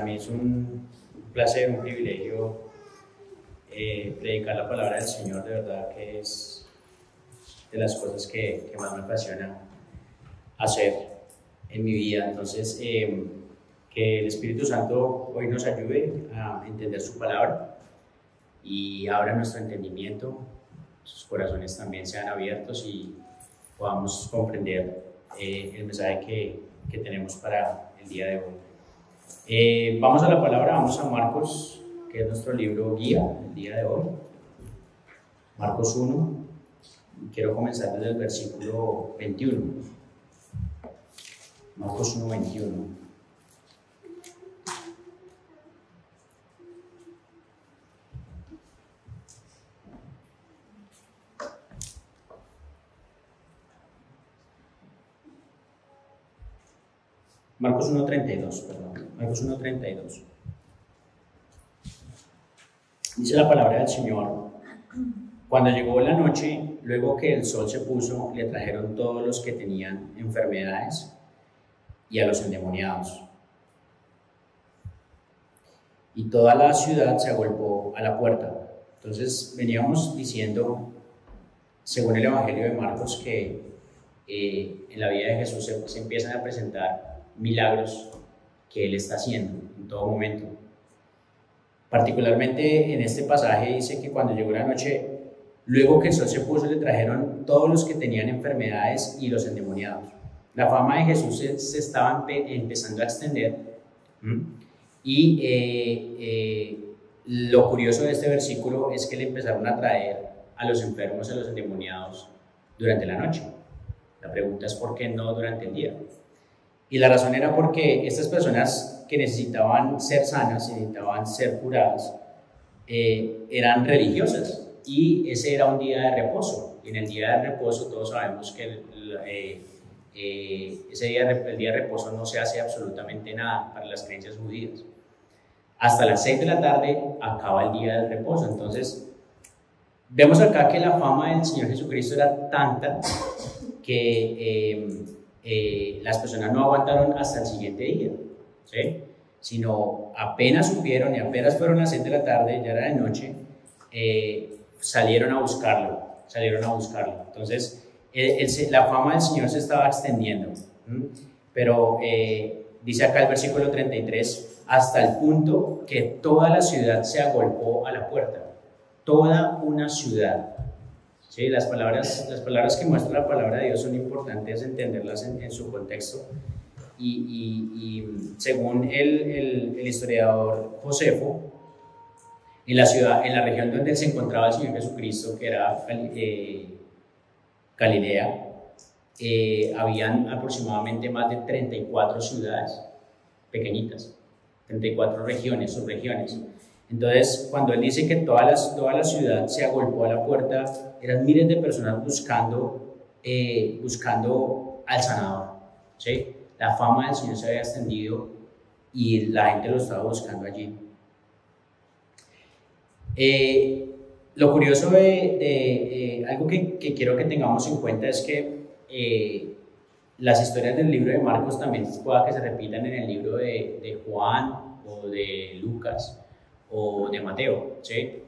mí es un placer, un privilegio predicar la palabra del Señor. De verdad que es de las cosas que más me apasiona hacer en mi vida. Entonces, que el Espíritu Santo hoy nos ayude a entender su palabra y abra nuestro entendimiento, sus corazones también sean abiertos y podamos comprender el mensaje que tenemos para el día de hoy. Vamos a la palabra, vamos a Marcos, que es nuestro libro guía el día de hoy. Marcos 1, quiero comenzar desde el versículo 21. Marcos 1, 21. Marcos 1.32, perdón. Marcos 1.32. Dice la palabra del Señor: cuando llegó la noche, luego que el sol se puso, le trajeron todos los que tenían enfermedades y a los endemoniados. Y toda la ciudad se agolpó a la puerta. Entonces veníamos diciendo, según el Evangelio de Marcos, que en la vida de Jesús se empiezan a presentar milagros que Él está haciendo en todo momento. Particularmente en este pasaje dice que cuando llegó la noche, luego que el sol se puso, le trajeron todos los que tenían enfermedades y los endemoniados. La fama de Jesús se estaba empezando a extender. Y lo curioso de este versículo es que le empezaron a traer a los enfermos y a los endemoniados durante la noche. La pregunta es ¿por qué no durante el día? Y la razón era porque estas personas que necesitaban ser sanas, necesitaban ser curadas, eran religiosas y ese era un día de reposo. Y en el día de reposo todos sabemos que el día de reposo no se hace absolutamente nada para las creencias judías. Hasta las 6 de la tarde acaba el día del reposo. Entonces, vemos acá que la fama del Señor Jesucristo era tanta que las personas no aguantaron hasta el siguiente día, ¿sí? Sino apenas supieron y apenas fueron las 6 de la tarde, ya era de noche, salieron a buscarlo. Entonces, la fama del Señor se estaba extendiendo, pero dice acá el versículo 33, hasta el punto que toda la ciudad se agolpó a la puerta. Toda una ciudad. Sí, las palabras que muestra la palabra de Dios son importantes entenderlas en su contexto. Y según el historiador Josefo, en la región donde se encontraba el Señor Jesucristo, que era Galilea, habían aproximadamente más de 34 ciudades pequeñitas, 34 regiones, subregiones. Entonces, cuando él dice que toda la ciudad se agolpó a la puerta, eran miles de personas buscando al sanador, ¿sí? La fama del Señor se había extendido y la gente lo estaba buscando allí. Lo curioso de algo que quiero que tengamos en cuenta es que las historias del libro de Marcos también pueda que se repitan en el libro de Juan o de Lucas o de Mateo, ¿sí?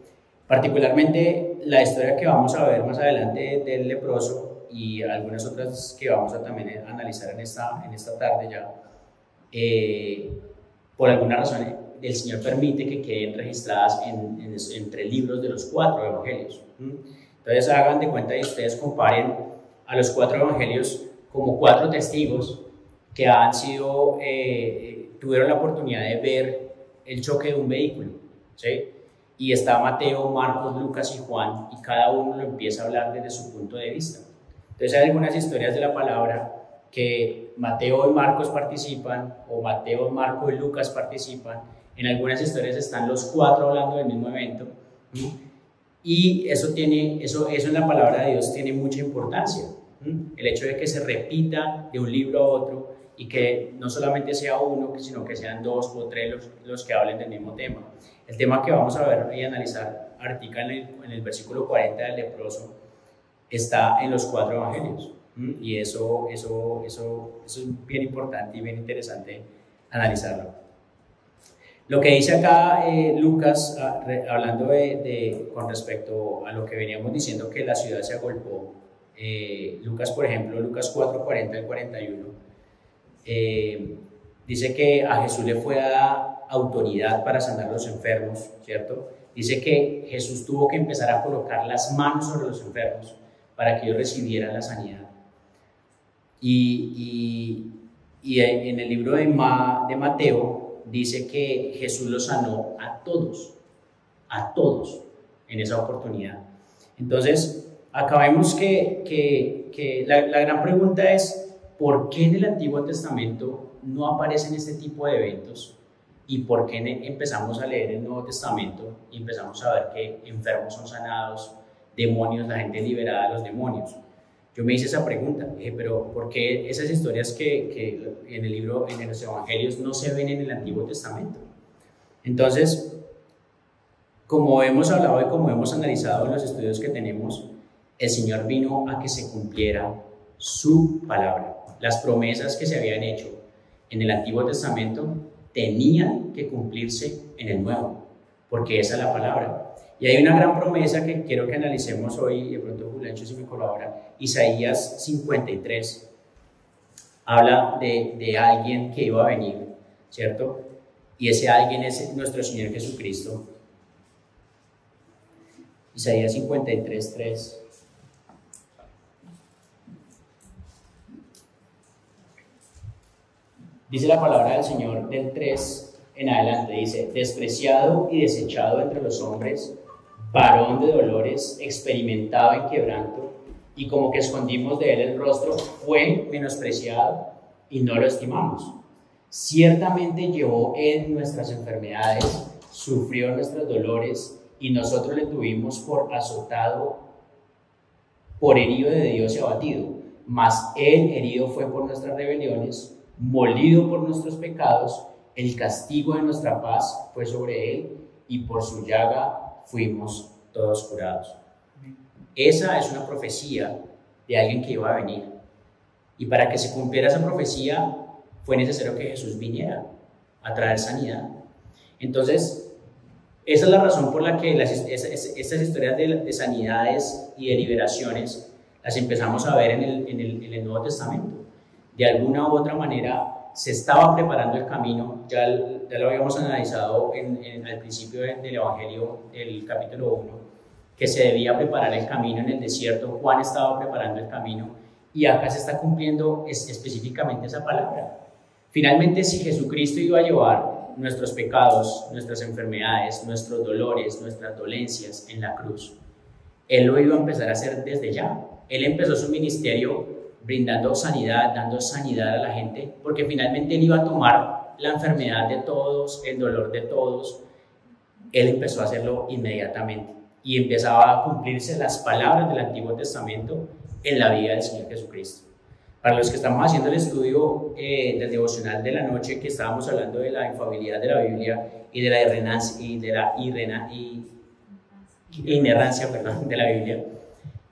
Particularmente la historia que vamos a ver más adelante del leproso y algunas otras que vamos a también analizar en esta tarde ya, por alguna razón el Señor permite que queden registradas entre libros de los 4 evangelios. Entonces hagan de cuenta y ustedes comparen a los 4 evangelios como 4 testigos que tuvieron la oportunidad de ver el choque de un vehículo, ¿sí? Y está Mateo, Marcos, Lucas y Juan, y cada uno lo empieza a hablar desde su punto de vista. Entonces hay algunas historias de la palabra que Mateo y Marcos participan, o Mateo, Marcos y Lucas participan. En algunas historias están los 4 hablando del mismo evento, y eso en la palabra de Dios tiene mucha importancia. El hecho de que se repita de un libro a otro y que no solamente sea uno, sino que sean 2 o 3 los que hablen del mismo tema. El tema que vamos a ver y analizar ahorita en el versículo 40 del leproso está en los 4 evangelios. Y eso es bien importante y bien interesante analizarlo. Lo que dice acá Lucas, hablando con respecto a lo que veníamos diciendo que la ciudad se agolpó, Lucas, por ejemplo, Lucas 4:40 al 41, dice que a Jesús le fue dada autoridad para sanar a los enfermos, ¿cierto? Dice que Jesús tuvo que empezar a colocar las manos sobre los enfermos para que ellos recibieran la sanidad. Y en el libro de Mateo dice que Jesús los sanó a todos en esa oportunidad. Entonces, acá vemos que la gran pregunta es, ¿por qué en el Antiguo Testamento no aparecen este tipo de eventos? ¿Y por qué empezamos a leer el Nuevo Testamento y empezamos a ver que enfermos son sanados, demonios, la gente liberada de los demonios? Yo me hice esa pregunta, dije, pero ¿por qué esas historias que en el libro, en los evangelios, no se ven en el Antiguo Testamento? Entonces, como hemos hablado y como hemos analizado en los estudios que tenemos, el Señor vino a que se cumpliera su palabra. Las promesas que se habían hecho en el Antiguo Testamento tenían que cumplirse en el Nuevo, porque esa es la palabra. Y hay una gran promesa que quiero que analicemos hoy, y de pronto Juliancho si me colabora. Isaías 53 habla de alguien que iba a venir, ¿cierto? Y ese alguien es nuestro Señor Jesucristo. Isaías 53:3. Dice la palabra del Señor del 3 en adelante, dice: despreciado y desechado entre los hombres, varón de dolores, experimentado en quebranto, y como que escondimos de él el rostro, fue menospreciado y no lo estimamos. Ciertamente llevó él nuestras enfermedades, sufrió nuestros dolores, y nosotros le tuvimos por azotado, por herido de Dios y abatido. Mas él herido fue por nuestras rebeliones, molido por nuestros pecados, el castigo de nuestra paz fue sobre él, y por su llaga fuimos todos curados. Esa es una profecía de alguien que iba a venir. Y para que se cumpliera esa profecía, fue necesario que Jesús viniera a traer sanidad. Entonces, esa es la razón por la que estas historias de sanidades y de liberaciones las empezamos a ver en el Nuevo Testamento. De alguna u otra manera se estaba preparando el camino, ya lo habíamos analizado al principio del Evangelio, del capítulo 1, que se debía preparar el camino en el desierto. Juan estaba preparando el camino y acá se está cumpliendo específicamente esa palabra. Finalmente, si Jesucristo iba a llevar nuestros pecados, nuestras enfermedades, nuestros dolores, nuestras dolencias en la cruz, Él lo iba a empezar a hacer desde ya. Él empezó su ministerio brindando sanidad, dando sanidad a la gente, porque finalmente Él iba a tomar la enfermedad de todos, el dolor de todos. Él empezó a hacerlo inmediatamente y empezaba a cumplirse las palabras del Antiguo Testamento en la vida del Señor Jesucristo. Para los que estamos haciendo el estudio del devocional de la noche, que estábamos hablando de la infalibilidad de la Biblia y de la inerrancia de la Biblia,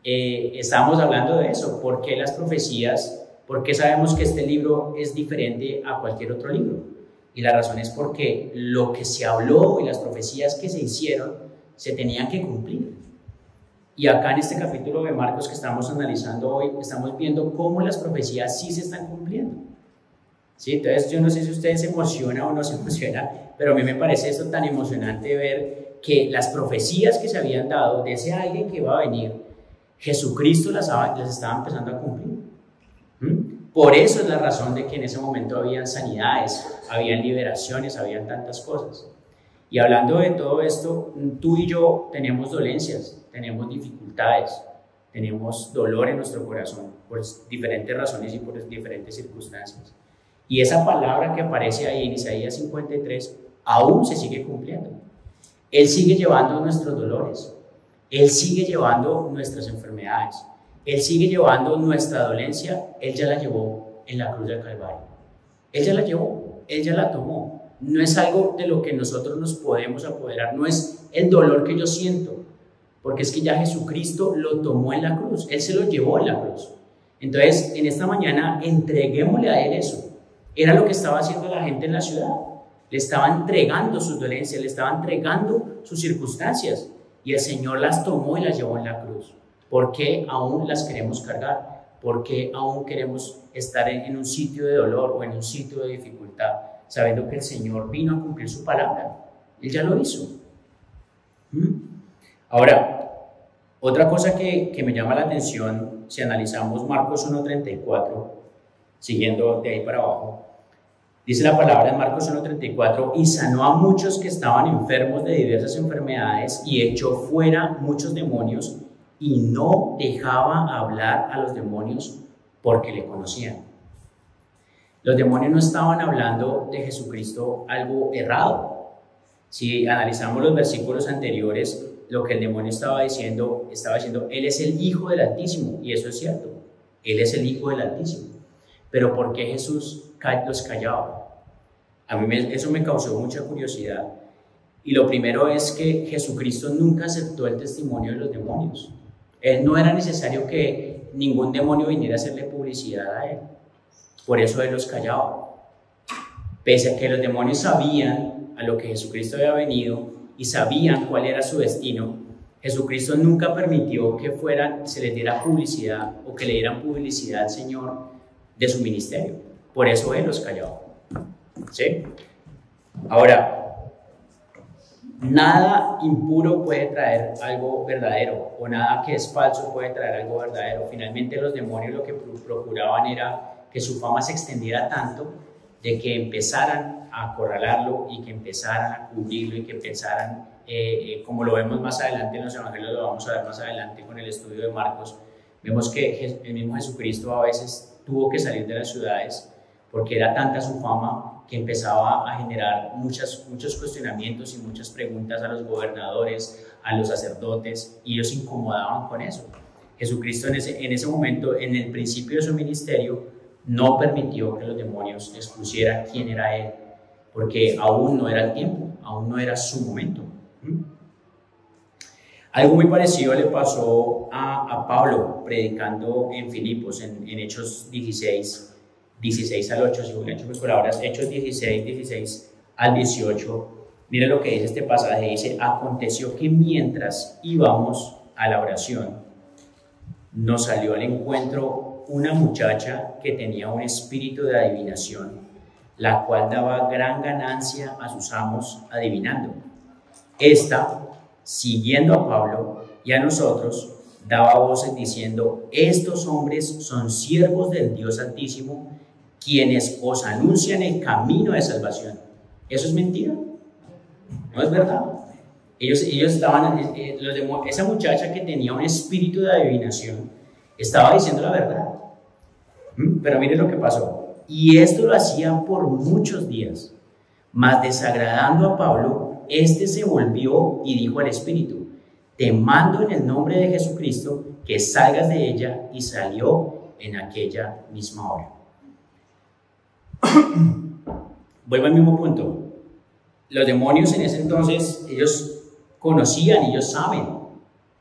estábamos hablando de eso. ¿Por qué las profecías? ¿Por qué sabemos que este libro es diferente a cualquier otro libro? Y la razón es porque lo que se habló y las profecías que se hicieron se tenían que cumplir. Y acá en este capítulo de Marcos que estamos analizando hoy, estamos viendo cómo las profecías sí se están cumpliendo. ¿Sí? Entonces yo no sé si ustedes se emocionan o no se emocionan, pero a mí me parece esto tan emocionante ver que las profecías que se habían dado de ese alguien que iba a venir, Jesucristo las estaba empezando a cumplir. Por eso es la razón de que en ese momento habían sanidades, habían liberaciones, habían tantas cosas. Y hablando de todo esto, tú y yo tenemos dolencias, tenemos dificultades, tenemos dolor en nuestro corazón por diferentes razones y por diferentes circunstancias. Y esa palabra que aparece ahí en Isaías 53 aún se sigue cumpliendo. Él sigue llevando nuestros dolores, Él sigue llevando nuestras enfermedades, Él sigue llevando nuestra dolencia. Él ya la llevó en la cruz del Calvario. Él ya la llevó, Él ya la tomó. No es algo de lo que nosotros nos podemos apoderar, no es el dolor que yo siento, porque es que ya Jesucristo lo tomó en la cruz, Él se lo llevó en la cruz. Entonces, en esta mañana, entreguémosle a Él eso. Era lo que estaba haciendo la gente en la ciudad. le estaba entregando sus dolencias, le estaba entregando sus circunstancias, y el Señor las tomó y las llevó en la cruz. ¿Por qué aún las queremos cargar? ¿Por qué aún queremos estar en un sitio de dolor o en un sitio de dificultad, sabiendo que el Señor vino a cumplir su palabra? Él ya lo hizo. Ahora, otra cosa que me llama la atención, si analizamos Marcos 1:34, siguiendo de ahí para abajo, dice la palabra en Marcos 1:34, y sanó a muchos que estaban enfermos de diversas enfermedades y echó fuera muchos demonios, y no dejaba hablar a los demonios porque le conocían. Los demonios no estaban hablando de Jesucristo algo errado. Si analizamos los versículos anteriores, lo que el demonio estaba diciendo, Él es el Hijo del Altísimo, y eso es cierto, Él es el Hijo del Altísimo. Pero ¿por qué Jesús los callaba? A mí eso me causó mucha curiosidad. Y lo primero es que Jesucristo nunca aceptó el testimonio de los demonios. No era necesario que ningún demonio viniera a hacerle publicidad a Él. Por eso Él los callaba. Pese a que los demonios sabían a lo que Jesucristo había venido y sabían cuál era su destino, Jesucristo nunca permitió que se les diera publicidad o que le dieran publicidad al Señor de su ministerio. Por eso Él los callaba. ¿Sí? Ahora, nada impuro puede traer algo verdadero, o nada que es falso puede traer algo verdadero. Finalmente los demonios lo que procuraban era que su fama se extendiera tanto de que empezaran a acorralarlo y que empezaran a cubrirlo y que empezaran, como lo vemos más adelante en los evangelios, lo vamos a ver más adelante con el estudio de Marcos, vemos que el mismo Jesucristo a veces tuvo que salir de las ciudades porque era tanta su fama que empezaba a generar muchos cuestionamientos y muchas preguntas a los gobernadores, a los sacerdotes, y ellos se incomodaban con eso. Jesucristo en ese momento, en el principio de su ministerio, no permitió que los demonios expusieran quién era Él, porque aún no era el tiempo, aún no era su momento. Algo muy parecido le pasó a Pablo predicando en Filipos, en Hechos 16 al 8, si me hecho mis palabras, Hechos 16 al 18. Mire lo que dice este pasaje, dice: aconteció que mientras íbamos a la oración, nos salió al encuentro una muchacha que tenía un espíritu de adivinación, la cual daba gran ganancia a sus amos adivinando. Esta, siguiendo a Pablo y a nosotros, daba voces diciendo: estos hombres son siervos del Dios Altísimo, quienes os anuncian el camino de salvación. ¿Eso es mentira? No es verdad. Ellos estaban, esa muchacha que tenía un espíritu de adivinación estaba diciendo la verdad. Pero mire lo que pasó. Y esto lo hacía por muchos días. Mas desagradando a Pablo, éste se volvió y dijo al espíritu: te mando en el nombre de Jesucristo que salgas de ella, y salió en aquella misma hora. Vuelvo al mismo punto. Los demonios en ese entonces, ellos conocían, ellos saben.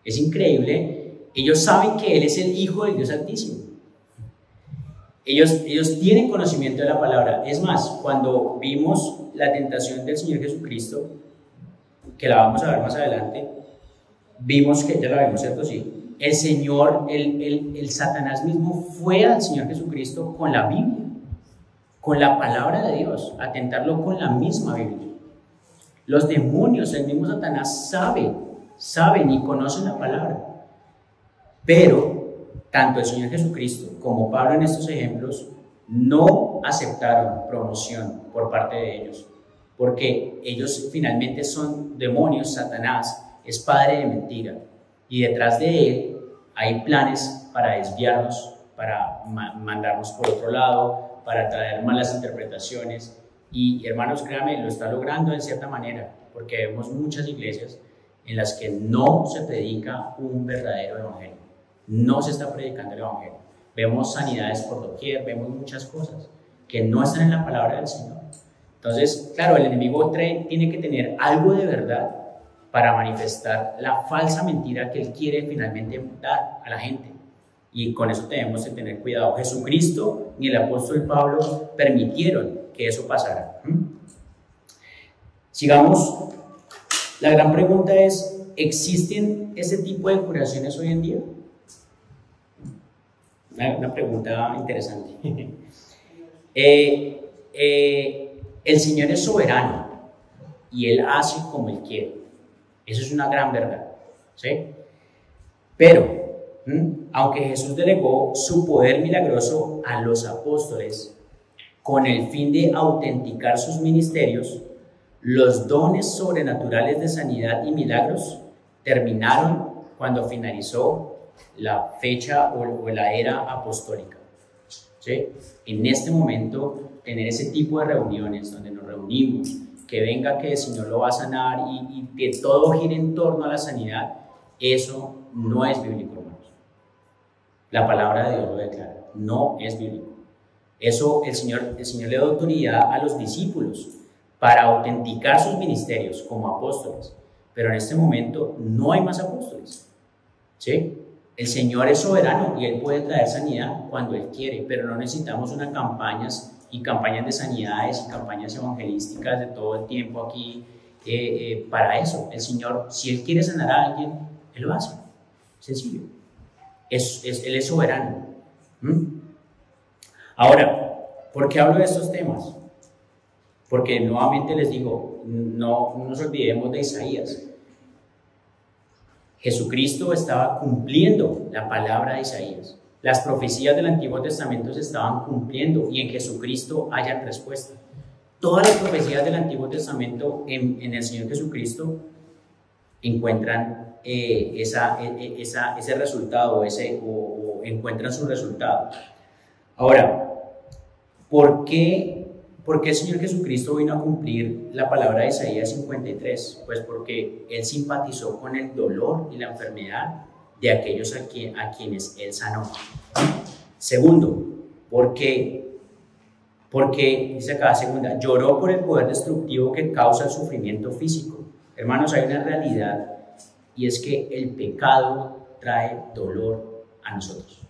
Es increíble. Ellos saben que Él es el Hijo del Dios Altísimo. Ellos tienen conocimiento de la palabra. Es más, cuando vimos la tentación del Señor Jesucristo, que la vamos a ver más adelante, vimos que, ya la vimos, ¿cierto? Sí. El Señor, el Satanás mismo fue al Señor Jesucristo con la Biblia, con la palabra de Dios, a tentarlo con la misma Biblia. Los demonios, el mismo Satanás saben y conocen la palabra. Pero tanto el Señor Jesucristo como Pablo en estos ejemplos no aceptaron promoción por parte de ellos, porque ellos finalmente son demonios. Satanás es padre de mentira, y detrás de él hay planes para desviarnos, para mandarnos por otro lado, para traer malas interpretaciones. Y hermanos, créanme, lo está logrando en cierta manera, porque vemos muchas iglesias en las que no se predica un verdadero evangelio, no se está predicando el evangelio. Vemos sanidades por doquier, vemos muchas cosas que no están en la palabra del Señor. Entonces, claro, el enemigo tiene que tener algo de verdad para manifestar la falsa mentira que él quiere finalmente dar a la gente. Y con eso tenemos que tener cuidado. Jesucristo ni el apóstol Pablo permitieron que eso pasara. Sigamos. La gran pregunta es, ¿existen ese tipo de curaciones hoy en día? Una pregunta interesante. El Señor es soberano y Él hace como Él quiere. Eso es una gran verdad, ¿sí? Pero, aunque Jesús delegó su poder milagroso a los apóstoles con el fin de autenticar sus ministerios, los dones sobrenaturales de sanidad y milagros terminaron cuando finalizó la fecha o la era apostólica, ¿sí? En este momento, tener ese tipo de reuniones donde nos reunimos, que venga que el Señor lo va a sanar y que todo gire en torno a la sanidad, eso no es bíblico, hermanos. La palabra de Dios lo declara, no es bíblico. Eso el Señor le dio autoridad a los discípulos para autenticar sus ministerios como apóstoles, pero en este momento no hay más apóstoles, ¿sí? El Señor es soberano y Él puede traer sanidad cuando Él quiere, pero no necesitamos unas campañas y campañas de sanidades y campañas evangelísticas de todo el tiempo aquí para eso. El Señor, si Él quiere sanar a alguien, Él lo hace. Sencillo. Él es soberano. Ahora, ¿por qué hablo de estos temas? Porque nuevamente les digo, no nos olvidemos de Isaías. Jesucristo estaba cumpliendo la palabra de Isaías. Las profecías del Antiguo Testamento se estaban cumpliendo y en Jesucristo hay respuesta. Todas las profecías del Antiguo Testamento en el Señor Jesucristo encuentran ese resultado o encuentran su resultado. Ahora, ¿por qué el Señor Jesucristo vino a cumplir la palabra de Isaías 53? Pues porque Él simpatizó con el dolor y la enfermedad de aquellos a quienes Él sanó. Segundo, porque dice acá, segunda, lloró por el poder destructivo que causa el sufrimiento físico. Hermanos, hay una realidad y es que el pecado trae dolor a nosotros.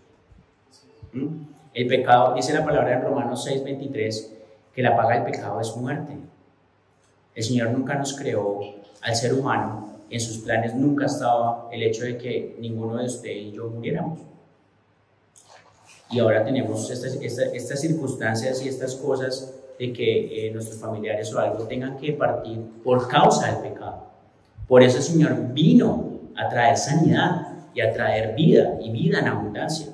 El pecado, dice la palabra en Romanos 6:23, que la paga del pecado es muerte. El Señor nunca nos creó al ser humano, en sus planes nunca estaba el hecho de que ninguno de ustedes y yo muriéramos. Y ahora tenemos estas circunstancias y estas cosas de que nuestros familiares o algo tengan que partir por causa del pecado. Por eso el Señor vino a traer sanidad y a traer vida y vida en abundancia.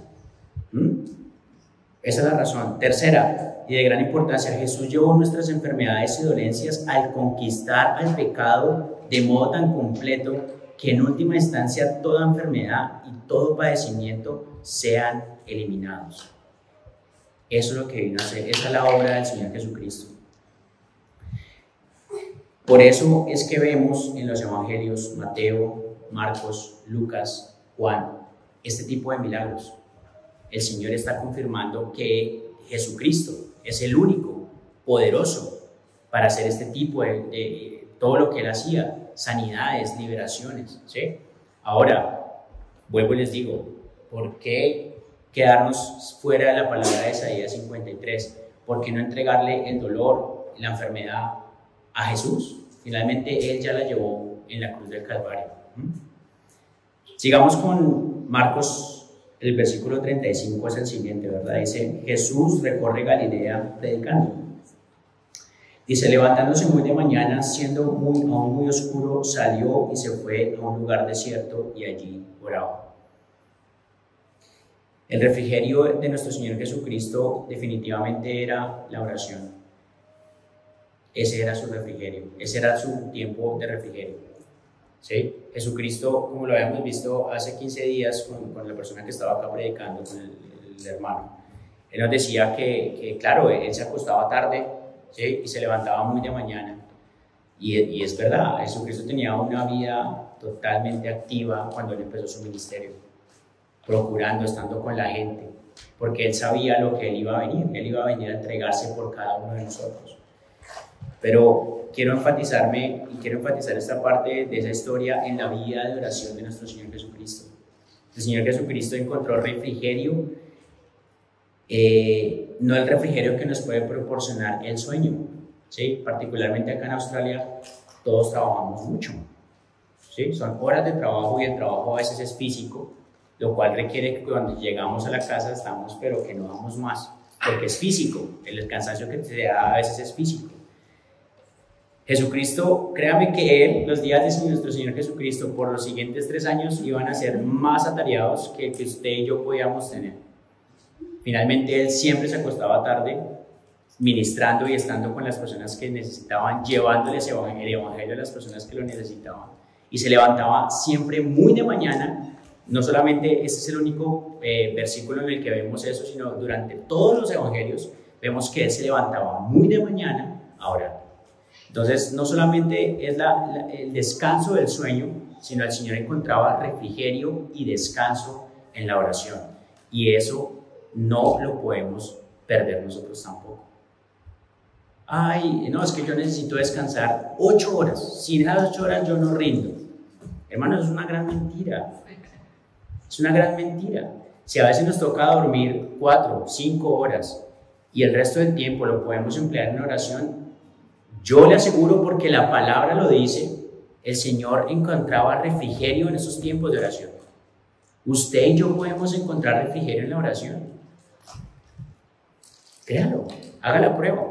Esa es la razón. Tercera, y de gran importancia, Jesús llevó nuestras enfermedades y dolencias al conquistar al pecado de modo tan completo que en última instancia toda enfermedad y todo padecimiento sean eliminados. Eso es lo que vino a hacer, esa es la obra del Señor Jesucristo. Por eso es que vemos en los evangelios Mateo, Marcos, Lucas, Juan, este tipo de milagros. El Señor está confirmando que Jesucristo es el único poderoso para hacer este tipo de todo lo que Él hacía, sanidades, liberaciones, ¿sí? Ahora, vuelvo y les digo, ¿por qué quedarnos fuera de la palabra de Isaías 53? ¿Por qué no entregarle el dolor y la enfermedad a Jesús? Finalmente Él ya la llevó en la cruz del Calvario. Sigamos con Marcos. El versículo 35 es el siguiente, ¿verdad? Dice, Jesús recorre Galilea predicando. Dice, levantándose muy de mañana, siendo aún muy oscuro, salió y se fue a un lugar desierto y allí oraba. El refrigerio de nuestro Señor Jesucristo definitivamente era la oración. Ese era su refrigerio, ese era su tiempo de refrigerio. ¿Sí? Jesucristo, como lo habíamos visto hace 15 días con la persona que estaba acá predicando, con el hermano, Él nos decía que claro, Él se acostaba tarde, ¿sí? Y se levantaba muy de mañana. Y es verdad, Jesucristo tenía una vida totalmente activa cuando Él empezó su ministerio, procurando, estando con la gente, porque Él sabía lo que Él iba a venir a entregarse por cada uno de nosotros. Pero quiero enfatizar esta parte de esa historia en la vida de oración de nuestro Señor Jesucristo. El Señor Jesucristo encontró refrigerio, no el refrigerio que nos puede proporcionar el sueño, ¿sí? Particularmente acá en Australia todos trabajamos mucho, ¿sí? Son horas de trabajo y el trabajo a veces es físico, lo cual requiere que cuando llegamos a la casa estamos, pero que no damos más, porque es físico, el cansancio que te da a veces es físico. Jesucristo, créame que Él, los días de nuestro Señor Jesucristo, por los siguientes 3 años iban a ser más atareados que usted y yo podíamos tener. Finalmente, Él siempre se acostaba tarde, ministrando y estando con las personas que necesitaban, llevándoles el evangelio a las personas que lo necesitaban. Y se levantaba siempre muy de mañana. No solamente este es el único versículo en el que vemos eso, sino durante todos los evangelios vemos que Él se levantaba muy de mañana a orar. Entonces, no solamente es el descanso del sueño, sino el Señor encontraba refrigerio y descanso en la oración. Y eso no lo podemos perder nosotros tampoco. Ay, no, es que yo necesito descansar 8 horas. Sin esas 8 horas yo no rindo. Hermanos, es una gran mentira. Es una gran mentira. Si a veces nos toca dormir 4, 5 horas y el resto del tiempo lo podemos emplear en oración, yo le aseguro, porque la palabra lo dice, el Señor encontraba refrigerio en esos tiempos de oración. Usted y yo podemos encontrar refrigerio en la oración. Créalo, haga la prueba.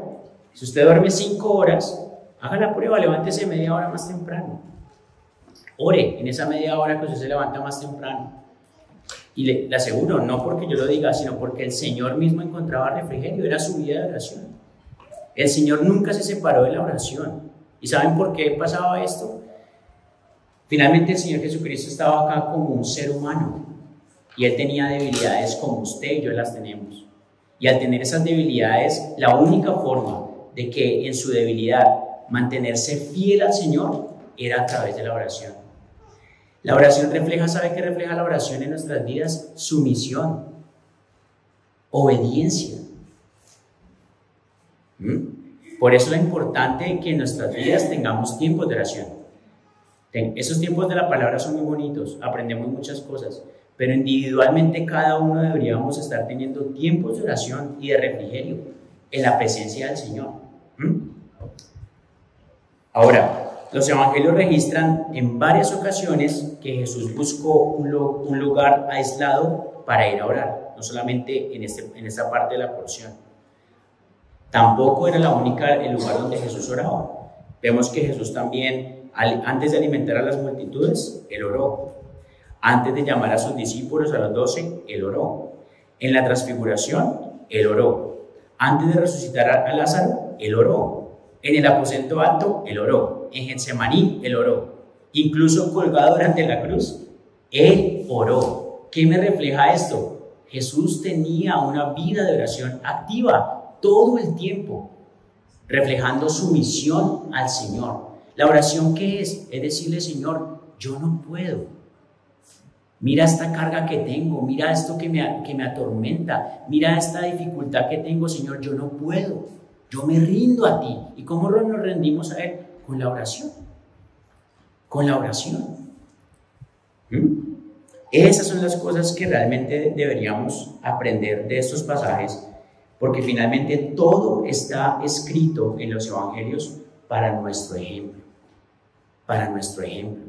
Si usted duerme 5 horas, haga la prueba, levántese media hora más temprano. Ore en esa media hora que usted se levanta más temprano. Y le aseguro, no porque yo lo diga, sino porque el Señor mismo encontraba refrigerio, era su vida de oración. El Señor nunca se separó de la oración. ¿Y saben por qué pasaba esto? Finalmente el Señor Jesucristo estaba acá como un ser humano y Él tenía debilidades como usted y yo las tenemos. Y al tener esas debilidades, la única forma de que en su debilidad mantenerse fiel al Señor era a través de la oración. La oración refleja, ¿sabe qué refleja la oración en nuestras vidas? Sumisión, obediencia. Por eso es importante que en nuestras vidas tengamos tiempos de oración. Esos tiempos de la palabra son muy bonitos, aprendemos muchas cosas, pero individualmente cada uno deberíamos estar teniendo tiempos de oración y de refrigerio en la presencia del Señor. Ahora, los evangelios registran en varias ocasiones que Jesús buscó un lugar aislado para ir a orar, no solamente en esta parte de la porción. Tampoco era el lugar donde Jesús oraba. Vemos que Jesús también, antes de alimentar a las multitudes, Él oró. Antes de llamar a sus discípulos, a los 12, Él oró. En la transfiguración, Él oró. Antes de resucitar a Lázaro, Él oró. En el aposento alto, Él oró. En Getsemaní, Él oró. Incluso colgado durante la cruz, Él oró. ¿Qué me refleja esto? Jesús tenía una vida de oración activa todo el tiempo, reflejando su misión al Señor. ¿La oración qué es? Es decirle, Señor, yo no puedo. Mira esta carga que tengo, mira esto que me atormenta, mira esta dificultad que tengo, Señor, yo no puedo. Yo me rindo a ti. ¿Y cómo nos rendimos a Él? Con la oración. Con la oración. Esas son las cosas que realmente deberíamos aprender de estos pasajes, porque finalmente todo está escrito en los evangelios para nuestro ejemplo. Para nuestro ejemplo.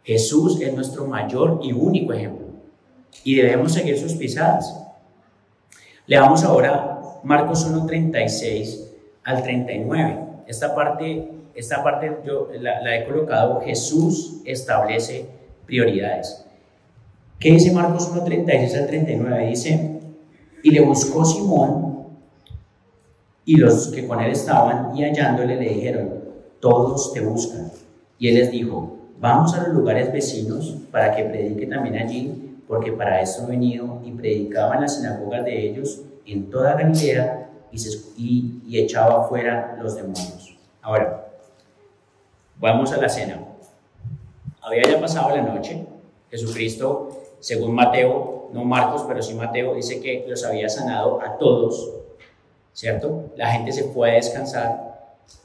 Jesús es nuestro mayor y único ejemplo y debemos seguir sus pisadas. Leamos ahora Marcos 1:36 al 39. Esta parte yo la he colocado: Jesús establece prioridades. ¿Qué dice Marcos 1:36 al 39? Dice: y le buscó Simón y los que con él estaban, y hallándole le dijeron: todos te buscan. Y él les dijo: vamos a los lugares vecinos para que predique también allí, porque para esto he venido. Y predicaba en las sinagogas de ellos en toda Galilea y echaba fuera los demonios. Ahora, vamos a la cena. Había ya pasado la noche. Jesucristo, según Mateo, no Marcos, pero sí Mateo, dice que los había sanado a todos, ¿cierto? La gente se fue a descansar.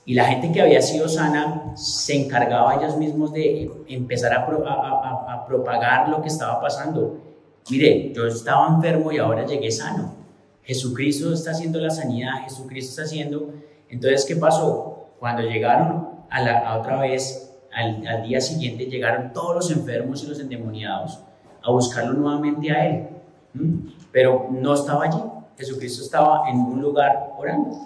Y la gente que había sido sana se encargaba ellos mismos de empezar a propagar lo que estaba pasando. Mire, yo estaba enfermo y ahora llegué sano. Jesucristo está haciendo la sanidad, Jesucristo está haciendo. Entonces, ¿qué pasó? Cuando llegaron, otra vez, al día siguiente, llegaron todos los enfermos y los endemoniados a buscarlo nuevamente a él. Pero no estaba allí. Jesucristo estaba en un lugar orando.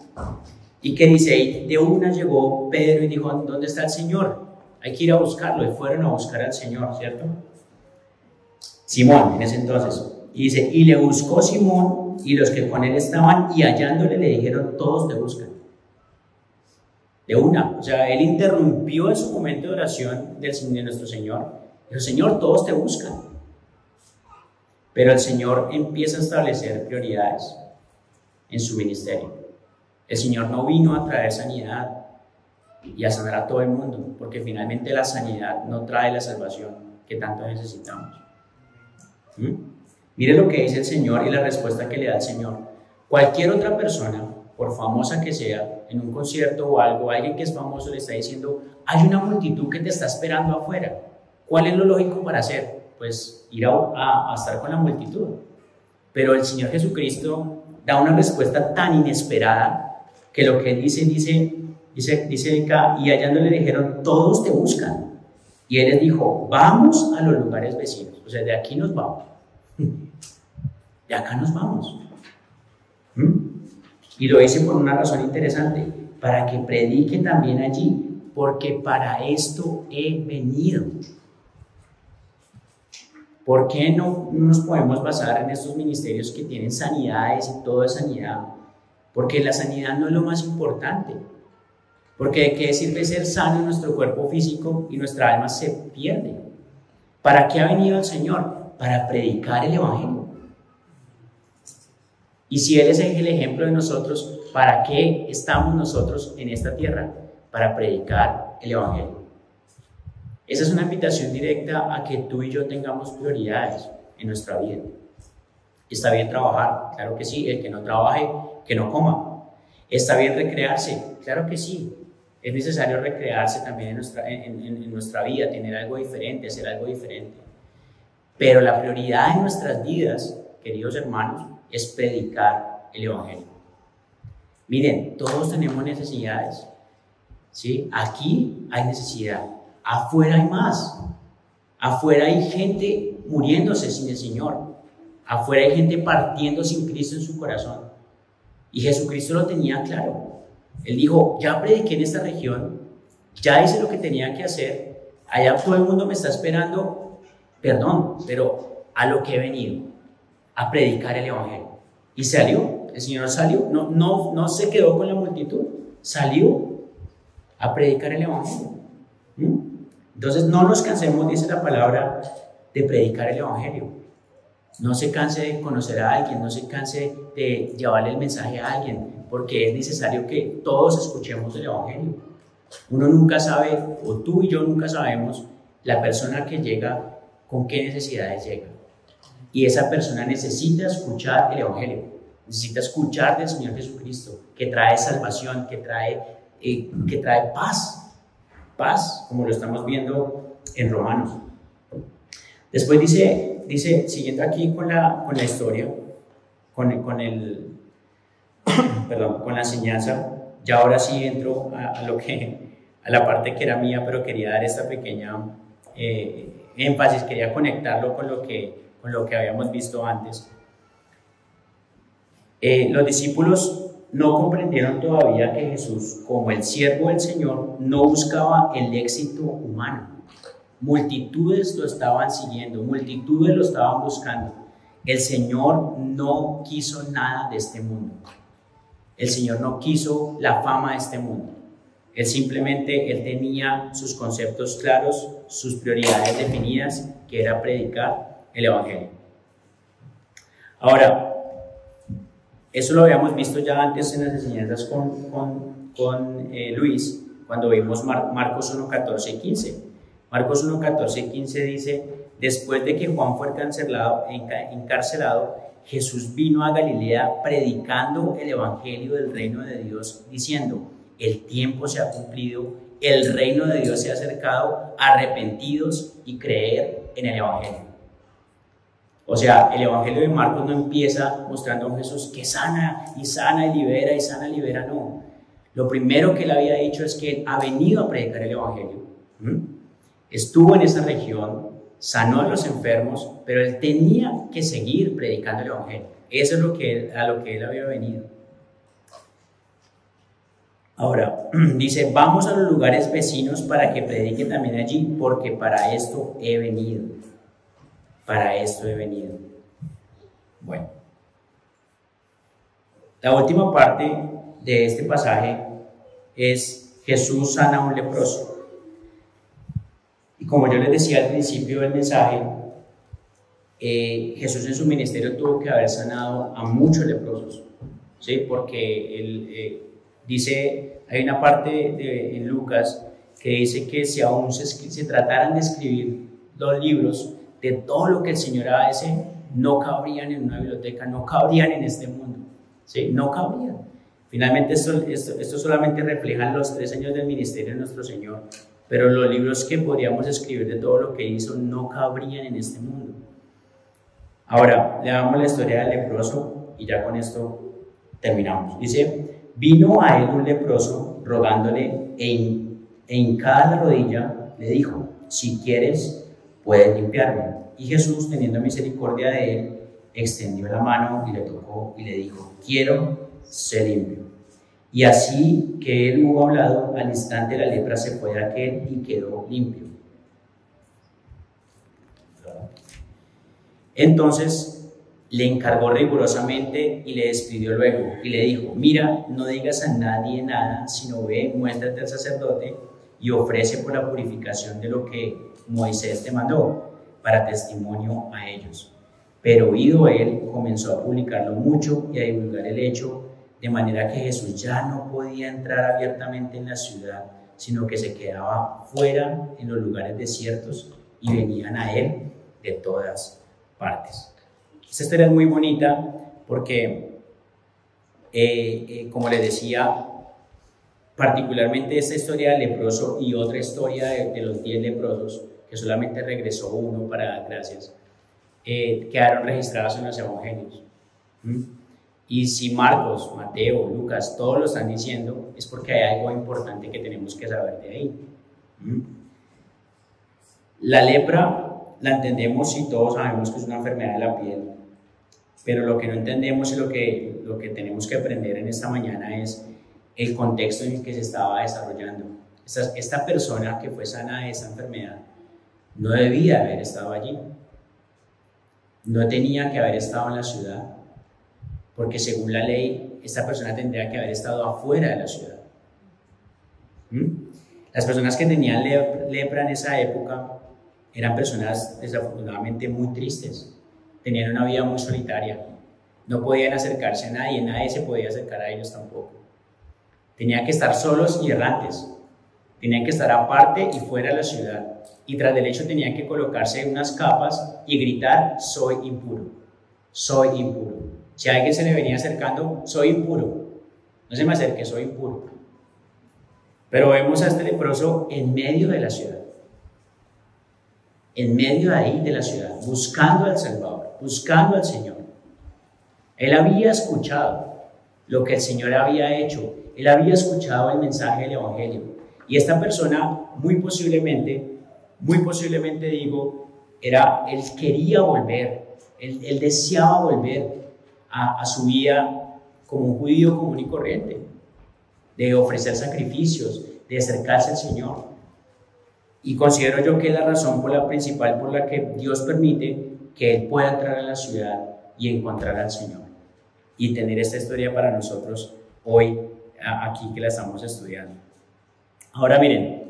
¿Y qué dice ahí? De una llegó Pedro y dijo, ¿dónde está el Señor? Hay que ir a buscarlo. Y fueron a buscar al Señor, ¿cierto? Simón, en ese entonces. Y dice, y le buscó Simón y los que con él estaban, y hallándole le dijeron, todos te buscan. De una. O sea, él interrumpió en su momento de oración de nuestro Señor. Dijo, Señor, todos te buscan. Pero el Señor empieza a establecer prioridades en su ministerio. El Señor no vino a traer sanidad y a sanar a todo el mundo, porque finalmente la sanidad no trae la salvación que tanto necesitamos. Mire lo que dice el Señor y la respuesta que le da el Señor. Cualquier otra persona, por famosa que sea, en un concierto o algo, alguien que es famoso le está diciendo, hay una multitud que te está esperando afuera. ¿Cuál es lo lógico para hacer? Pues ir a estar con la multitud. Pero el Señor Jesucristo da una respuesta tan inesperada que lo que él dice acá, y hallándole le dijeron, todos te buscan. Y él les dijo, vamos a los lugares vecinos. O sea, de aquí nos vamos. De acá nos vamos. Y lo hice por una razón interesante, para que predique también allí, porque para esto he venido. ¿Por qué no nos podemos basar en estos ministerios que tienen sanidades y todo es sanidad? Porque la sanidad no es lo más importante. Porque ¿de qué sirve ser sano en nuestro cuerpo físico y nuestra alma se pierde? ¿Para qué ha venido el Señor? Para predicar el Evangelio. Y si Él es el ejemplo de nosotros, ¿para qué estamos nosotros en esta tierra? Para predicar el Evangelio. Esa es una invitación directa a que tú y yo tengamos prioridades en nuestra vida. Está bien trabajar, claro que sí. El que no trabaje, que no coma. Está bien recrearse, claro que sí. Es necesario recrearse también en nuestra vida, tener algo diferente, hacer algo diferente. Pero la prioridad en nuestras vidas, queridos hermanos, es predicar el Evangelio. Miren, todos tenemos necesidades, ¿sí? Aquí hay necesidad, afuera hay más. Afuera hay gente muriéndose sin el Señor. Afuera hay gente partiendo sin Cristo en su corazón. Y Jesucristo lo tenía claro. Él dijo, ya prediqué en esta región, ya hice lo que tenía que hacer, allá todo el mundo me está esperando, perdón, pero a lo que he venido, a predicar el Evangelio. Y salió, el Señor salió, no se quedó con la multitud, salió a predicar el Evangelio. Entonces no nos cansemos, dice la palabra, de predicar el Evangelio. No se canse de conocer a alguien, no se canse de llevarle el mensaje a alguien, porque es necesario que todos escuchemos el Evangelio. Uno nunca sabe, o tú y yo nunca sabemos, la persona que llega, con qué necesidades llega. Y esa persona necesita escuchar el Evangelio, necesita escuchar del Señor Jesucristo, que trae salvación, que trae paz, como lo estamos viendo en Romanos. Después dice, siguiendo aquí con la historia, con la enseñanza, ya ahora sí entro a la parte que era mía, pero quería dar esta pequeña énfasis, quería conectarlo con lo que habíamos visto antes. Los discípulos no comprendieron todavía que Jesús, como el siervo del Señor, no buscaba el éxito humano. Multitudes lo estaban siguiendo, multitudes lo estaban buscando. El Señor no quiso nada de este mundo. El Señor no quiso la fama de este mundo. Él tenía sus conceptos claros, sus prioridades definidas, que era predicar el Evangelio. Ahora, eso lo habíamos visto ya antes en las enseñanzas con Luis, cuando vimos Marcos 1, 14 y 15. Marcos 1, 14 y 15 dice, después de que Juan fue encarcelado, Jesús vino a Galilea predicando el Evangelio del reino de Dios, diciendo, el tiempo se ha cumplido, el reino de Dios se ha acercado, arrepentidos y creer en el Evangelio. O sea, el Evangelio de Marcos no empieza mostrando a un Jesús que sana y libera, no. Lo primero que él había dicho es que él ha venido a predicar el Evangelio. Estuvo en esa región, sanó a los enfermos, pero él tenía que seguir predicando el Evangelio. Eso es a lo que él había venido. Ahora, dice, vamos a los lugares vecinos para que predique también allí, porque para esto he venido. Para esto he venido. Bueno, la última parte de este pasaje es Jesús sana a un leproso. Y como yo les decía al principio del mensaje, Jesús en su ministerio tuvo que haber sanado a muchos leprosos, ¿sí? Porque él dice, hay una parte en Lucas que dice que si aún se trataran de escribir los libros de todo lo que el Señor hace, no cabrían en una biblioteca, no cabrían en este mundo, ¿sí? No cabrían. Finalmente esto solamente refleja los 3 años del ministerio de nuestro Señor, pero los libros que podríamos escribir de todo lo que hizo no cabrían en este mundo. Ahora, le damos la historia del leproso y ya con esto terminamos. Dice, vino a él un leproso rogándole e hincada la rodilla le dijo, si quieres, puedes limpiarme. Y Jesús, teniendo misericordia de él, extendió la mano y le tocó y le dijo, quiero ser limpio. Y así que él hubo hablado, al instante la lepra se fue de aquel y quedó limpio. Entonces le encargó rigurosamente y le despidió luego y le dijo, mira, no digas a nadie nada, sino ve, muéstrate al sacerdote y ofrece por la purificación de lo que Moisés te mandó, para testimonio a ellos. Pero oído él, comenzó a publicarlo mucho y a divulgar el hecho, de manera que Jesús ya no podía entrar abiertamente en la ciudad, sino que se quedaba fuera en los lugares desiertos y venían a él de todas partes. Esta historia es muy bonita porque, como les decía, particularmente esta historia del leproso y otra historia de los 10 leprosos, que solamente regresó uno para dar gracias, quedaron registrados en los evangelios. Y si Marcos, Mateo, Lucas, todos lo están diciendo, es porque hay algo importante que tenemos que saber de ahí. La lepra la entendemos y todos sabemos que es una enfermedad de la piel, pero lo que no entendemos y lo que tenemos que aprender en esta mañana es el contexto en el que se estaba desarrollando. Esta persona que fue sana de esa enfermedad no debía haber estado allí, no tenía que haber estado en la ciudad, porque según la ley, esta persona tendría que haber estado afuera de la ciudad. Las personas que tenían lepra en esa época eran personas desafortunadamente muy tristes, tenían una vida muy solitaria, no podían acercarse a nadie, nadie se podía acercar a ellos tampoco. Tenían que estar solos y errantes, tenían que estar aparte y fuera de la ciudad, y tras del hecho tenían que colocarse unas capas y gritar, soy impuro, soy impuro. Si a alguien se le venía acercando, soy impuro, no se me acerque, soy impuro. Pero vemos a este leproso en medio de la ciudad, en medio de ahí de la ciudad, buscando al Salvador, buscando al Señor. Él había escuchado lo que el Señor había hecho, él había escuchado el mensaje del Evangelio, y esta persona muy posiblemente digo, él quería volver, él deseaba volver a su vida como un judío común y corriente, de ofrecer sacrificios, de acercarse al Señor. Y considero yo que es la razón principal por la que Dios permite que él pueda entrar a la ciudad y encontrar al Señor. Y tener esta historia para nosotros hoy, aquí que la estamos estudiando. Ahora miren,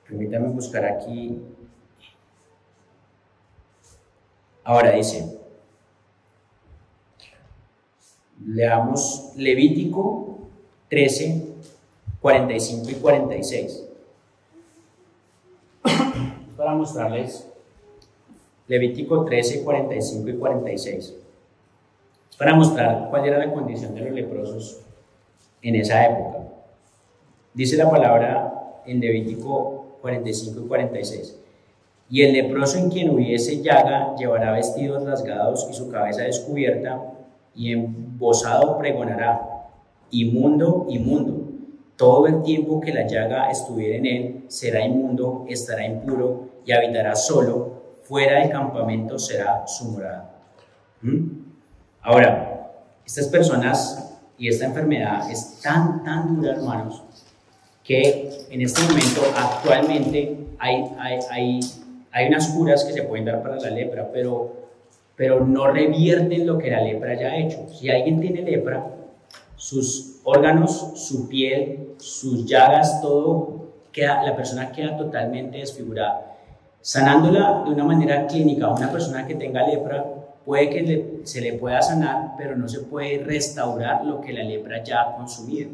permítanme buscar aquí. Ahora dice, leamos Levítico 13, 45 y 46. Para mostrarles Levítico 13, 45 y 46. Para mostrar cuál era la condición de los leprosos en esa época. Dice la palabra en Levítico 45 y 46. Y el leproso en quien hubiese llaga llevará vestidos rasgados y su cabeza descubierta, y embozado pregonará: inmundo, inmundo. Todo el tiempo que la llaga estuviera en él será inmundo, estará impuro y habitará solo, fuera del campamento será su morada. Ahora, estas personas y esta enfermedad es tan dura, hermanos, que en este momento actualmente hay unas curas que se pueden dar para la lepra, pero no revierten lo que la lepra haya hecho. Si alguien tiene lepra, sus órganos, su piel, sus llagas, todo la persona queda totalmente desfigurada. Sanándola de una manera clínica a una persona que tenga lepra, puede que se le pueda sanar, pero no se puede restaurar lo que la lepra ya ha consumido.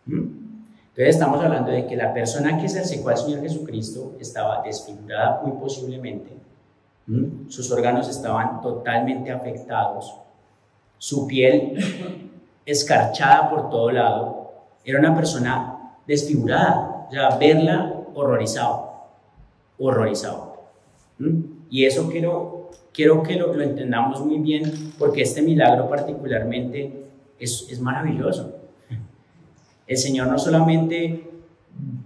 Entonces estamos hablando de que la persona que se acercó al Señor Jesucristo estaba desfigurada muy posiblemente, sus órganos estaban totalmente afectados, su piel escarchada por todo lado, era una persona desfigurada, o sea, verla horrorizado. Y eso quiero que lo entendamos muy bien, porque este milagro particularmente es maravilloso. El Señor no solamente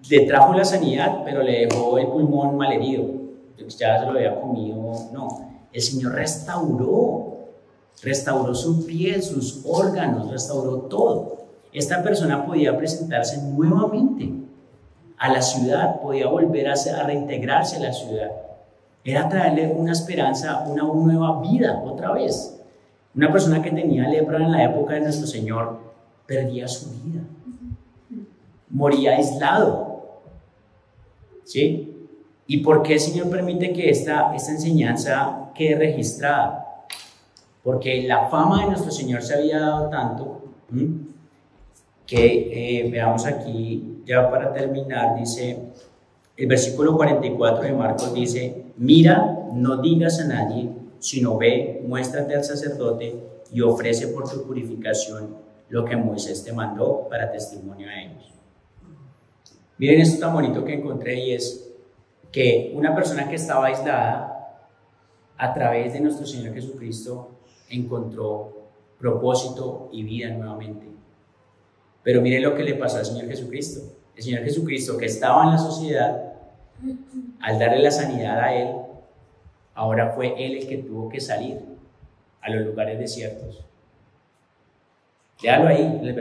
le trajo la sanidad, pero le dejó el pulmón malherido, ya se lo había comido, no. El Señor restauró su piel, sus órganos, restauró todo. Esta persona podía presentarse nuevamente a la ciudad, podía volver a reintegrarse a la ciudad. Era traerle una esperanza, una nueva vida otra vez. Una persona que tenía lepra en la época de nuestro Señor perdía su vida, moría aislado, ¿sí? ¿Y por qué el Señor permite que esta enseñanza quede registrada? Porque la fama de nuestro Señor se había dado tanto que veamos aquí, ya para terminar, dice el versículo 44 de Marcos, dice: mira, no digas a nadie, sino ve, muéstrate al sacerdote y ofrece por tu purificación lo que Moisés te mandó para testimonio a ellos. Miren esto tan bonito que encontré, y es que una persona que estaba aislada, a través de nuestro Señor Jesucristo, encontró propósito y vida nuevamente. Pero miren lo que le pasó al Señor Jesucristo. El Señor Jesucristo, que estaba en la sociedad, al darle la sanidad a él, ahora fue él el que tuvo que salir a los lugares desiertos. Léalo ahí, en el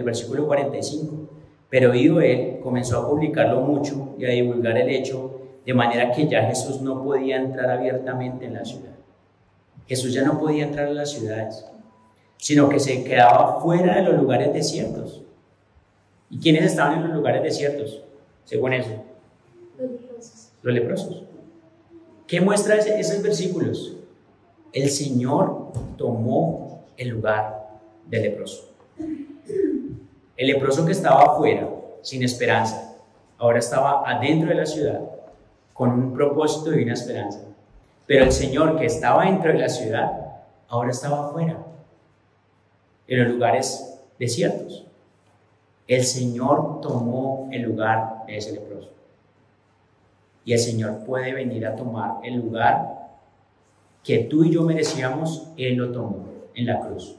versículo 45. Pero oído él, comenzó a publicarlo mucho y a divulgar el hecho, de manera que ya Jesús no podía entrar abiertamente en la ciudad. Jesús ya no podía entrar a las ciudades, sino que se quedaba fuera de los lugares desiertos. ¿Y quiénes estaban en los lugares desiertos, según eso? Los leprosos. ¿Qué muestra esos versículos? El Señor tomó el lugar del leproso. El leproso que estaba afuera, sin esperanza, ahora estaba adentro de la ciudad, con un propósito y una esperanza. Pero el Señor que estaba dentro de la ciudad, ahora estaba afuera, en los lugares desiertos. El Señor tomó el lugar de ese leproso. Y el Señor puede venir a tomar el lugar que tú y yo merecíamos. Él lo tomó en la cruz.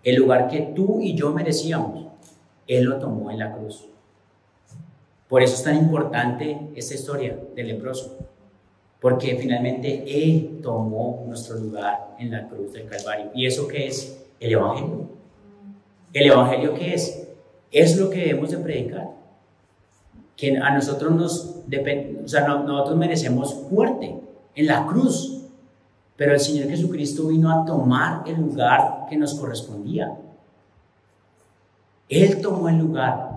El lugar que tú y yo merecíamos, Él lo tomó en la cruz. Por eso es tan importante esta historia del leproso, porque finalmente Él tomó nuestro lugar en la cruz del Calvario. ¿Y eso qué es? El Evangelio. ¿El Evangelio qué es? Es lo que debemos de predicar. Que a nosotros nosotros merecemos muerte en la cruz. Pero el Señor Jesucristo vino a tomar el lugar que nos correspondía. Él tomó el lugar.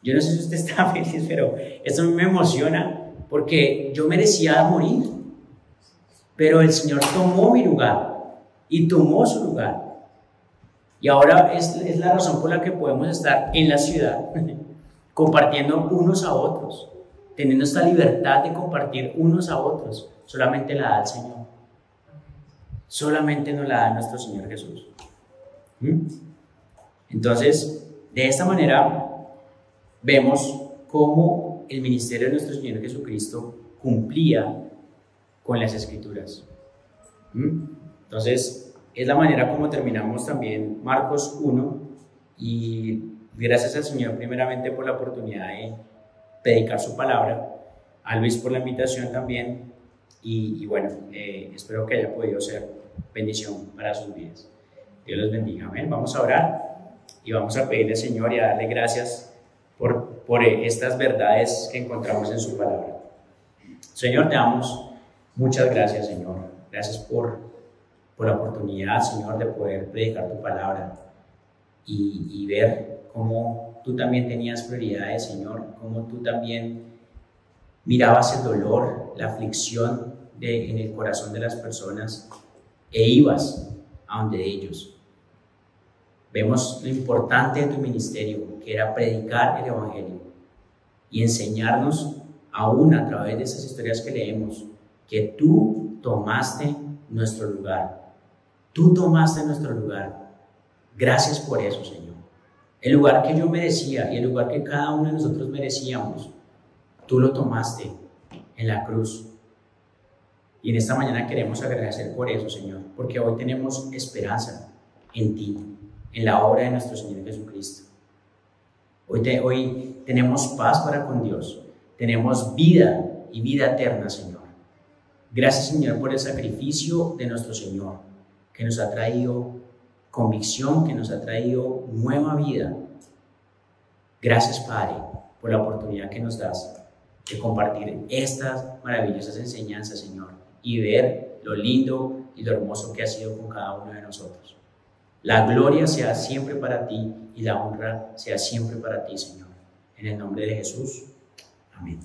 Yo no sé si usted está feliz, pero esto me emociona porque yo merecía morir. Pero el Señor tomó mi lugar y tomó su lugar. Y ahora es la razón por la que podemos estar en la ciudad compartiendo unos a otros, teniendo esta libertad de compartir unos a otros. Solamente la da el Señor. Solamente nos la da nuestro Señor Jesús. Entonces, de esta manera vemos cómo el ministerio de nuestro Señor Jesucristo cumplía con las Escrituras. Entonces, es la manera como terminamos también Marcos 1, y gracias al Señor primeramente por la oportunidad de predicar su palabra, a Luis por la invitación también, y bueno, espero que haya podido ser bendición para sus vidas. Dios los bendiga. Amén. Vamos a orar y vamos a pedirle al Señor y a darle gracias por estas verdades que encontramos en su palabra. Señor, te damos muchas gracias, Señor. Gracias por la oportunidad, Señor, de poder predicar tu palabra y ver cómo tú también tenías prioridades, Señor, cómo tú también mirabas el dolor, la aflicción en el corazón de las personas e ibas a donde ellos. Vemos lo importante de tu ministerio, que era predicar el Evangelio y enseñarnos, aún a través de esas historias que leemos, que tú tomaste nuestro lugar. Tú tomaste nuestro lugar. Gracias por eso, Señor. El lugar que yo merecía y el lugar que cada uno de nosotros merecíamos, tú lo tomaste en la cruz. Y en esta mañana queremos agradecer por eso, Señor, porque hoy tenemos esperanza en ti, en la obra de nuestro Señor Jesucristo. Hoy tenemos paz para con Dios, tenemos vida y vida eterna, Señor. Gracias, Señor, por el sacrificio de nuestro Señor, que nos ha traído convicción, que nos ha traído nueva vida. Gracias, Padre, por la oportunidad que nos das de compartir estas maravillosas enseñanzas, Señor, y ver lo lindo y lo hermoso que ha sido con cada uno de nosotros. La gloria sea siempre para ti y la honra sea siempre para ti, Señor. En el nombre de Jesús. Amén.